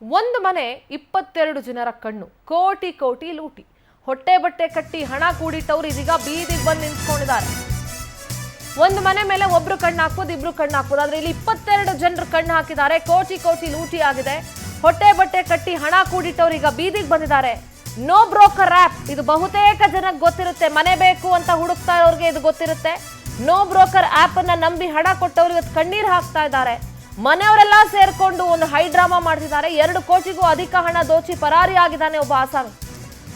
ಒಂದು ಮನೆ 22 ಜನರ ಕಣ್ಣು, ಕೋಟಿ ಕೋಟಿ ಲೂಟಿ. ಹೊಟ್ಟೆ ಬಟ್ಟೆ ಕಟ್ಟಿ ಹಣ ಕೂಡಿಟ್ಟವರು ಇದೀಗ ಬೀದಿಗೆ ಬಂದು ನಿಂತ್ಕೊಂಡಿದ್ದಾರೆ. ಒಂದು ಮನೆ ಮೇಲೆ ಒಬ್ರು ಕಣ್ಣು ಹಾಕೋದು, ಇಬ್ರು ಕಣ್ಣು ಹಾಕೋದು. ಆದ್ರೆ ಇಲ್ಲಿ 22 ಜನರು ಕಣ್ಣು ಹಾಕಿದ್ದಾರೆ. ಕೋಟಿ ಕೋಟಿ ಲೂಟಿ ಆಗಿದೆ. ಹೊಟ್ಟೆ ಬಟ್ಟೆ ಕಟ್ಟಿ ಹಣ ಕೂಡಿಟ್ಟವರು ಈಗ ಬೀದಿಗೆ ಬಂದಿದ್ದಾರೆ. ನೋ ಬ್ರೋಕರ್ ಆಪ್, ಇದು ಬಹುತೇಕ ಜನಕ್ಕೆ ಗೊತ್ತಿರುತ್ತೆ. ಮನೆ ಬೇಕು ಅಂತ ಹುಡುಕ್ತಾ ಇರೋರಿಗೆ ಇದು ಗೊತ್ತಿರುತ್ತೆ. ನೋ ಬ್ರೋಕರ್ ಆಪ್ ಅನ್ನ ನಂಬಿ ಹಣ ಕೊಟ್ಟವರು ಇವತ್ತು ಕಣ್ಣೀರು ಹಾಕ್ತಾ ಇದ್ದಾರೆ. ಮನೆಯವರೆಲ್ಲ ಸೇರ್ಕೊಂಡು ಒಂದು ಹೈ ಡ್ರಾಮಾ ಮಾಡ್ತಿದ್ದಾರೆ. 2 ಕೋಟಿಗೂ ಅಧಿಕ ಹಣ ದೋಚಿ ಪರಾರಿಯಾಗಿದ್ದಾನೆ ಒಬ್ಬ ಆಸಾಮಿ.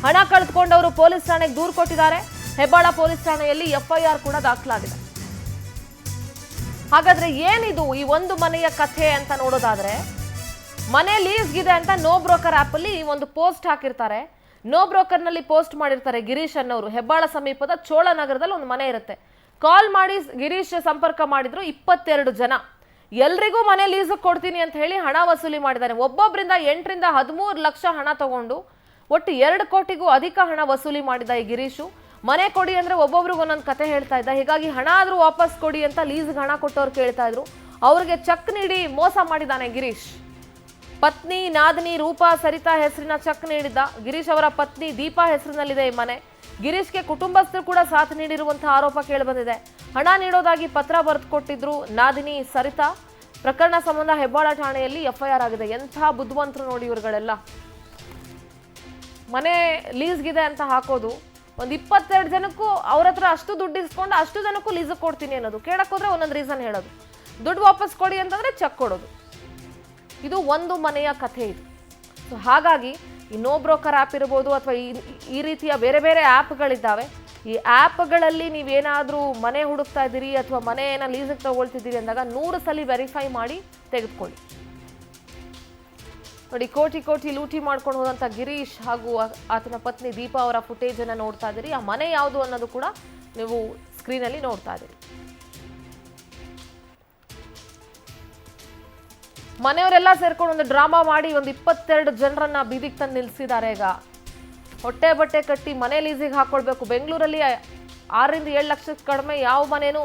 ಹಣ ಕಳೆದುಕೊಂಡವರು ಪೊಲೀಸ್ ಠಾಣೆಗೆ ದೂರು ಕೊಟ್ಟಿದ್ದಾರೆ. ಹೆಬ್ಬಾಳ ಪೊಲೀಸ್ ಠಾಣೆಯಲ್ಲಿ FIR ಕೂಡ ದಾಖಲಾಗಿದೆ. ಹಾಗಾದ್ರೆ ಏನಿದು ಈ ಒಂದು ಮನೆಯ ಕಥೆ ಅಂತ ನೋಡೋದಾದ್ರೆ, ಮನೆ ಲೀಸ್ಗಿದೆ ಅಂತ ನೋ ಬ್ರೋಕರ್ ಆಪ್ ಅಲ್ಲಿ ಒಂದು ಪೋಸ್ಟ್ ಹಾಕಿರ್ತಾರೆ. ನೋ ಬ್ರೋಕರ್ ನಲ್ಲಿ ಪೋಸ್ಟ್ ಮಾಡಿರ್ತಾರೆ ಗಿರೀಶ್ ಅನ್ನೋರು. ಹೆಬ್ಬಾಳ ಸಮೀಪದ ಚೋಳನಗರದಲ್ಲಿ ಒಂದು ಮನೆ ಇರುತ್ತೆ. ಕಾಲ್ ಮಾಡಿ ಗಿರೀಶ್ ಸಂಪರ್ಕ ಮಾಡಿದ್ರು. 22 ಜನ ಎಲ್ರಿಗೂ ಮನೆ ಲೀಸ್ ಕೊಡ್ತೀನಿ ಅಂತ ಹೇಳಿ ಹಣ ವಸೂಲಿ ಮಾಡಿದ್ದಾನೆ. ಒಬ್ಬೊಬ್ಬರಿಂದ 8 ರಿಂದ 13 ಲಕ್ಷ ಹಣ ತಗೊಂಡು ಒಟ್ಟು 2 ಕೋಟಿಗೂ ಅಧಿಕ ಹಣ ವಸೂಲಿ ಮಾಡಿದ ಈ ಗಿರೀಶು. ಮನೆ ಕೊಡಿ ಅಂದ್ರೆ ಒಬ್ಬೊಬ್ರಿಗೂ ಒಂದೊಂದು ಕತೆ ಹೇಳ್ತಾ ಇದ್ದ. ಹೀಗಾಗಿ ಹಣ ಆದ್ರೂ ವಾಪಸ್ ಕೊಡಿ ಅಂತ ಲೀಸ್ಗೆ ಹಣ ಕೊಟ್ಟವ್ರು ಕೇಳ್ತಾ ಇದ್ರು. ಅವ್ರಿಗೆ ಚೆಕ್ ನೀಡಿ ಮೋಸ ಮಾಡಿದ್ದಾನೆ ಗಿರೀಶ್. ಪತ್ನಿ ನಾದಿನಿ ರೂಪಾ ಸರಿತಾ ಹೆಸರಿನ ಚೆಕ್ ನೀಡಿದ್ದ. ಗಿರೀಶ್ ಅವರ ಪತ್ನಿ ದೀಪಾ ಹೆಸರಿನಲ್ಲಿದೆ ಈ ಮನೆ. ಗಿರೀಶ್ಗೆ ಕುಟುಂಬಸ್ಥರು ಕೂಡ ಸಾಥ್ ನೀಡಿರುವಂತಹ ಆರೋಪ ಕೇಳಿಬಂದಿದೆ. ಹಣ ನೀಡೋದಾಗಿ ಪತ್ರ ಬರೆದು ಕೊಟ್ಟಿದ್ರು ನಾದಿನಿ ಸರಿತಾ. ಪ್ರಕರಣ ಸಂಬಂಧ ಹೆಬ್ಬಾಳ ಠಾಣೆಯಲ್ಲಿ FIR ಆಗಿದೆ. ಎಂಥ ಬುದ್ಧಿವಂತರು ನೋಡಿ ಇವ್ರುಗಳೆಲ್ಲ. ಮನೆ ಲೀಸ್ಗಿದೆ ಅಂತ ಹಾಕೋದು, ಒಂದು 22 ಜನಕ್ಕೂ ಅವ್ರ ಹತ್ರ ಅಷ್ಟು ದುಡ್ಡು ಇಸ್ಕೊಂಡು ಅಷ್ಟು ಜನಕ್ಕೂ ಲೀಸ್ ಕೊಡ್ತೀನಿ ಅನ್ನೋದು. ಕೇಳಕ್ ಹೋದ್ರೆ ಒಂದೊಂದು ರೀಸನ್ ಹೇಳೋದು. ದುಡ್ಡು ವಾಪಸ್ ಕೊಡಿ ಅಂತಂದ್ರೆ ಚೆಕ್ ಕೊಡೋದು. ಇದು ಒಂದು ಮನೆಯ ಕಥೆ ಇದು. ಸೊ ಹಾಗಾಗಿ ಈ ನೋ ಬ್ರೋಕರ್ ಆ್ಯಪ್ ಇರ್ಬೋದು ಅಥವಾ ಈ ರೀತಿಯ ಬೇರೆ ಬೇರೆ ಆ್ಯಪ್ಗಳಿದ್ದಾವೆ. ಈ ಆ್ಯಪ್ಗಳಲ್ಲಿ ನೀವೇನಾದರೂ ಮನೆ ಹುಡುಕ್ತಾ ಇದ್ದೀರಿ ಅಥವಾ ಮನೆಯನ್ನು ಲೀಸಿಗೆ ತಗೊಳ್ತಿದ್ದೀರಿ ಅಂದಾಗ 100 ಸಲ ವೆರಿಫೈ ಮಾಡಿ ತೆಗೆದುಕೊಳ್ಳಿ. ನೋಡಿ, ಕೋಟಿ ಕೋಟಿ ಲೂಟಿ ಮಾಡ್ಕೊಂಡು ಹೋದಂಥ ಗಿರೀಶ್ ಹಾಗೂ ಆತನ ಪತ್ನಿ ದೀಪಾ ಅವರ ಫುಟೇಜನ್ನು ನೋಡ್ತಾ ಇದ್ದೀರಿ. ಆ ಮನೆ ಯಾವುದು ಅನ್ನೋದು ಕೂಡ ನೀವು ಸ್ಕ್ರೀನಲ್ಲಿ ನೋಡ್ತಾ ಇದ್ದೀರಿ. ಮನೆಯವರೆಲ್ಲ ಸೇರ್ಕೊಂಡು ಒಂದು ಡ್ರಾಮಾ ಮಾಡಿ ಒಂದು 22 ಜನರನ್ನ ಬೀದಿಗೆ ತಂದು ನಿಲ್ಲಿಸಿದ್ದಾರೆ. ಈಗ ಹೊಟ್ಟೆ ಬಟ್ಟೆ ಕಟ್ಟಿ ಮನೆ ಲೀಸಿಗೆ ಹಾಕೊಳ್ಬೇಕು. ಬೆಂಗಳೂರಲ್ಲಿ 6 ರಿಂದ 7 ಲಕ್ಷಕ್ಕೆ ಕಡಿಮೆ ಯಾವ ಮನೇನೂ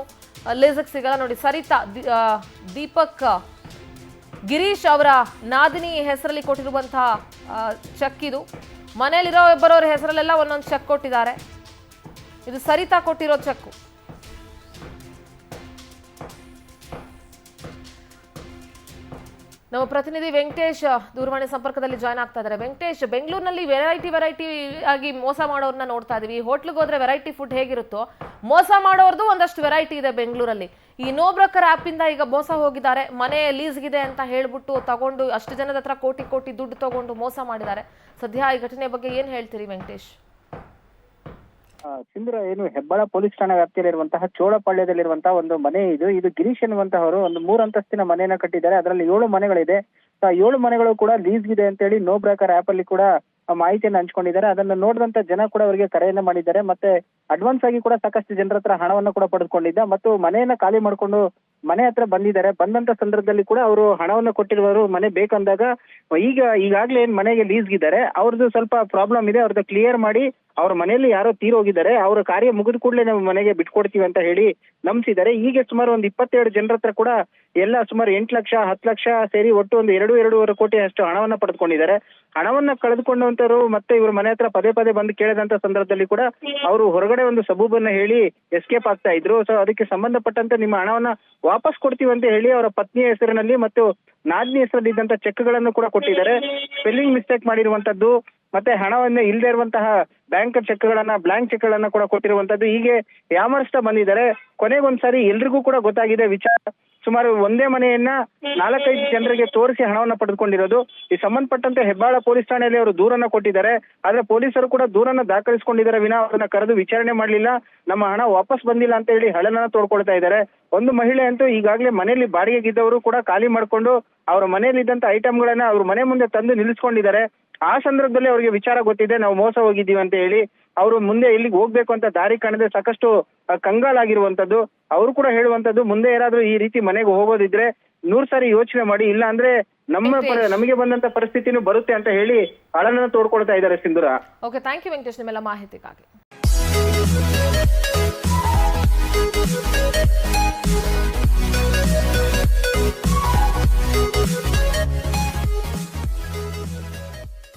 ಲೀಸಿಗೆ ಸಿಗಲ್ಲ. ನೋಡಿ, ಸರಿತಾ ದೀಪಕ್ ಗಿರೀಶ್ ಅವರ ನಾದಿನಿ ಹೆಸರಲ್ಲಿ ಕೊಟ್ಟಿರುವಂತಹ ಚೆಕ್ ಇದು. ಮನೇಲಿರೋ ಬರೋರ ಹೆಸರಲ್ಲೆಲ್ಲ ಒಂದೊಂದು ಚೆಕ್ ಕೊಟ್ಟಿದ್ದಾರೆ. ಇದು ಸರಿತಾ ಕೊಟ್ಟಿರೋ ಚೆಕ್. ನಮ್ಮ ಪ್ರತಿನಿಧಿ ವೆಂಕಟೇಶ್ ದೂರವಾಣಿ ಸಂಪರ್ಕದಲ್ಲಿ ಜಾಯ್ನ್ ಆಗ್ತಾ ಇದ್ದಾರೆ. ವೆಂಕಟೇಶ್, ಬೆಂಗಳೂರಿನಲ್ಲಿ ವೆರೈಟಿ ಆಗಿ ಮೋಸ ಮಾಡೋರನ್ನ ನೋಡ್ತಾ ಇದೀವಿ. ಹೋಟ್ಲಿಗೆ ಹೋದ್ರೆ ವೆರೈಟಿ ಫುಡ್ ಹೇಗಿರುತ್ತೋ ಮೋಸ ಮಾಡೋರ್ದು ಒಂದಷ್ಟು ವೆರೈಟಿ ಇದೆ ಬೆಂಗಳೂರಲ್ಲಿ. ಈ ನೋ ಬ್ರೋಕರ್ ಆಪ್ ಇಂದ ಈಗ ಮೋಸ ಹೋಗಿದ್ದಾರೆ. ಮನೆ ಲೀಸ್ಗಿದೆ ಅಂತ ಹೇಳ್ಬಿಟ್ಟು ತಗೊಂಡು ಅಷ್ಟು ಜನದ ಹತ್ರ ಕೋಟಿ ಕೋಟಿ ದುಡ್ಡು ತಗೊಂಡು ಮೋಸ ಮಾಡಿದ್ದಾರೆ. ಸದ್ಯ ಈ ಘಟನೆ ಬಗ್ಗೆ ಏನ್ ಹೇಳ್ತೀರಿ ವೆಂಕಟೇಶ್? ಸಿಂಧೂರ, ಏನು ಹೆಬ್ಬಾಳ ಪೊಲೀಸ್ ಠಾಣಾ ವ್ಯಾಪ್ತಿಯಲ್ಲಿರುವಂತಹ ಚೋಳಪಾಳ್ಯದಲ್ಲಿರುವಂತಹ ಒಂದು ಮನೆ ಇದು. ಇದು ಗಿರೀಶ್ ಎನ್ನುವಂತಹವರು ಒಂದು 3 ಅಂತಸ್ತಿನ ಮನೆಯನ್ನ ಕಟ್ಟಿದ್ದಾರೆ. ಅದರಲ್ಲಿ 7 ಮನೆಗಳಿದೆ. 7 ಮನೆಗಳು ಕೂಡ ಲೀಸ್ಗಿದೆ ಅಂತ ಹೇಳಿ ನೋ ಬ್ರೋಕರ್ ಆಪ್ ಅಲ್ಲಿ ಕೂಡ ಮಾಹಿತಿಯನ್ನು ಹಂಚ್ಕೊಂಡಿದ್ದಾರೆ. ಅದನ್ನು ನೋಡಿದಂತ ಜನ ಕೂಡ ಅವರಿಗೆ ಕರೆಯನ್ನ ಮಾಡಿದ್ದಾರೆ. ಮತ್ತೆ ಅಡ್ವಾನ್ಸ್ ಆಗಿ ಕೂಡ ಸಾಕಷ್ಟು ಜನರ ಹತ್ರ ಹಣವನ್ನು ಕೂಡ ಪಡೆದುಕೊಂಡಿದ್ದ ಮತ್ತು ಮನೆಯನ್ನ ಖಾಲಿ ಮಾಡ್ಕೊಂಡು ಮನೆ ಹತ್ರ ಬಂದಿದ್ದಾರೆ. ಬಂದಂತ ಸಂದರ್ಭದಲ್ಲಿ ಕೂಡ ಅವರು ಹಣವನ್ನು ಕೊಟ್ಟಿರುವವರು ಮನೆ ಬೇಕಂದಾಗ ಈಗಾಗ್ಲೇ ಏನ್ ಮನೆಗೆ ಲೀಸ್ಗಿದ್ದಾರೆ ಅವ್ರದ್ದು ಸ್ವಲ್ಪ ಪ್ರಾಬ್ಲಮ್ ಇದೆ, ಅವ್ರದ್ದು ಕ್ಲಿಯರ್ ಮಾಡಿ ಅವ್ರ ಮನೆಯಲ್ಲಿ ಯಾರೋ ತೀರೋಗಿದ್ದಾರೆ, ಅವ್ರ ಕಾರ್ಯ ಮುಗಿದ ಕೂಡಲೇ ನಾವು ಮನೆಗೆ ಬಿಟ್ಕೊಡ್ತೀವಿ ಅಂತ ಹೇಳಿ ನಂಬಿಸಿದ್ದಾರೆ. ಹೀಗೆ ಸುಮಾರು ಒಂದು 22 ಜನರ ಹತ್ರ ಕೂಡ ಎಲ್ಲ ಸುಮಾರು 8 ಲಕ್ಷ 10 ಲಕ್ಷ ಸೇರಿ ಒಟ್ಟು ಒಂದು 2.5 ಕೋಟಿ ಅಷ್ಟು ಹಣವನ್ನ ಪಡೆದುಕೊಂಡಿದ್ದಾರೆ. ಹಣವನ್ನ ಕಳೆದುಕೊಂಡಂತರು ಮತ್ತೆ ಇವ್ರ ಮನೆ ಹತ್ರ ಪದೇ ಪದೇ ಬಂದು ಕೇಳಿದಂತ ಸಂದರ್ಭದಲ್ಲಿ ಕೂಡ ಅವರು ಹೊರಗಡೆ ಒಂದು ಸಬೂಬನ್ನ ಹೇಳಿ ಎಸ್ಕೇಪ್ ಆಗ್ತಾ ಇದ್ರು. ಸೊ ಅದಕ್ಕೆ ಸಂಬಂಧಪಟ್ಟಂತೆ ನಿಮ್ಮ ಹಣವನ್ನ ವಾಪಸ್ ಕೊಡ್ತೀವಿ ಅಂತ ಹೇಳಿ ಅವರ ಪತ್ನಿಯ ಹೆಸರಿನಲ್ಲಿ ಮತ್ತು ನಾದಿನಿ ಹೆಸರಲ್ಲಿ ಇದ್ದಂತ ಚೆಕ್ ಗಳನ್ನು ಕೂಡ ಕೊಟ್ಟಿದ್ದಾರೆ. ಸ್ಪೆಲ್ಲಿಂಗ್ ಮಿಸ್ಟೇಕ್ ಮಾಡಿರುವಂತದ್ದು ಮತ್ತೆ ಹಣವನ್ನ ಇಲ್ಲದೆ ಇರುವಂತಹ ಬ್ಯಾಂಕ್ ಬ್ಲಾಂಕ್ ಚೆಕ್ ಗಳನ್ನ ಕೂಡ ಕೊಟ್ಟಿರುವಂತದ್ದು. ಹೀಗೆ ಯಾಮರಿಸ್ತಾ ಬಂದಿದ್ದಾರೆ. ಕೊನೆಗೊಂದ್ಸಾರಿ ಎಲ್ರಿಗೂ ಕೂಡ ಗೊತ್ತಾಗಿದೆ ವಿಚಾರ. ಸುಮಾರು ಒಂದೇ ಮನೆಯನ್ನ 4-5 ಜನರಿಗೆ ತೋರಿಸಿ ಹಣವನ್ನ ಪಡೆದುಕೊಂಡಿರೋದು. ಈ ಸಂಬಂಧಪಟ್ಟಂತೆ ಹೆಬ್ಬಾಳ ಪೊಲೀಸ್ ಠಾಣೆಯಲ್ಲಿ ಅವರು ದೂರನ್ನ ಕೊಟ್ಟಿದ್ದಾರೆ. ಆದ್ರೆ ಪೊಲೀಸರು ಕೂಡ ದೂರನ್ನ ದಾಖಲಿಸಿಕೊಂಡಿದ್ದಾರೆ ವಿನಾ ಅವರನ್ನ ಕರೆದು ವಿಚಾರಣೆ ಮಾಡ್ಲಿಲ್ಲ. ನಮ್ಮ ಹಣ ವಾಪಸ್ ಬಂದಿಲ್ಲ ಅಂತ ಹೇಳಿ ಹಳನನ್ನ ತೋಡ್ಕೊಳ್ತಾ ಇದ್ದಾರೆ. ಒಂದು ಮಹಿಳೆ ಅಂತೂ ಈಗಾಗಲೇ ಮನೆಯಲ್ಲಿ ಬಾಡಿಗೆಗಿದ್ದವರು ಕೂಡ ಖಾಲಿ ಮಾಡ್ಕೊಂಡು ಅವರ ಮನೆಯಲ್ಲಿ ಇದ್ದಂತ ಐಟಮ್ಗಳನ್ನ ಅವ್ರ ಮನೆ ಮುಂದೆ ತಂದು ನಿಲ್ಲಿಸ್ಕೊಂಡಿದ್ದಾರೆ. ಆ ಸಂದರ್ಭದಲ್ಲಿ ಅವ್ರಿಗೆ ವಿಚಾರ ಗೊತ್ತಿದೆ ನಾವು ಮೋಸ ಹೋಗಿದ್ದೀವಿ ಅಂತ ಹೇಳಿ. ಅವರು ಮುಂದೆ ಇಲ್ಲಿಗೆ ಹೋಗ್ಬೇಕು ಅಂತ ದಾರಿ ಕಾಣದೆ ಸಾಕಷ್ಟು ಕಂಗಾಲಾಗಿರುವಂತದ್ದು. ಅವರು ಕೂಡ ಹೇಳುವಂತದ್ದು, ಮುಂದೆ ಯಾರಾದ್ರೂ ಈ ರೀತಿ ಮನೆಗೆ ಹೋಗೋದಿದ್ರೆ 100 ಸಾರಿ ಯೋಚನೆ ಮಾಡಿ, ಇಲ್ಲ ಅಂದ್ರೆ ನಮಗೆ ಬಂದಂತ ಪರಿಸ್ಥಿತಿನೂ ಬರುತ್ತೆ ಅಂತ ಹೇಳಿ ಅಳನನ್ನ ತೋಡ್ಕೊಳ್ತಾ ಇದ್ದಾರೆ ಸಿಂಧೂರ. ಓಕೆ, ಥ್ಯಾಂಕ್ ಯು ವೆಂಕಟೇಶ್ ನಿಮ್ಮೆಲ್ಲ ಮಾಹಿತಿಗಾಗಿ.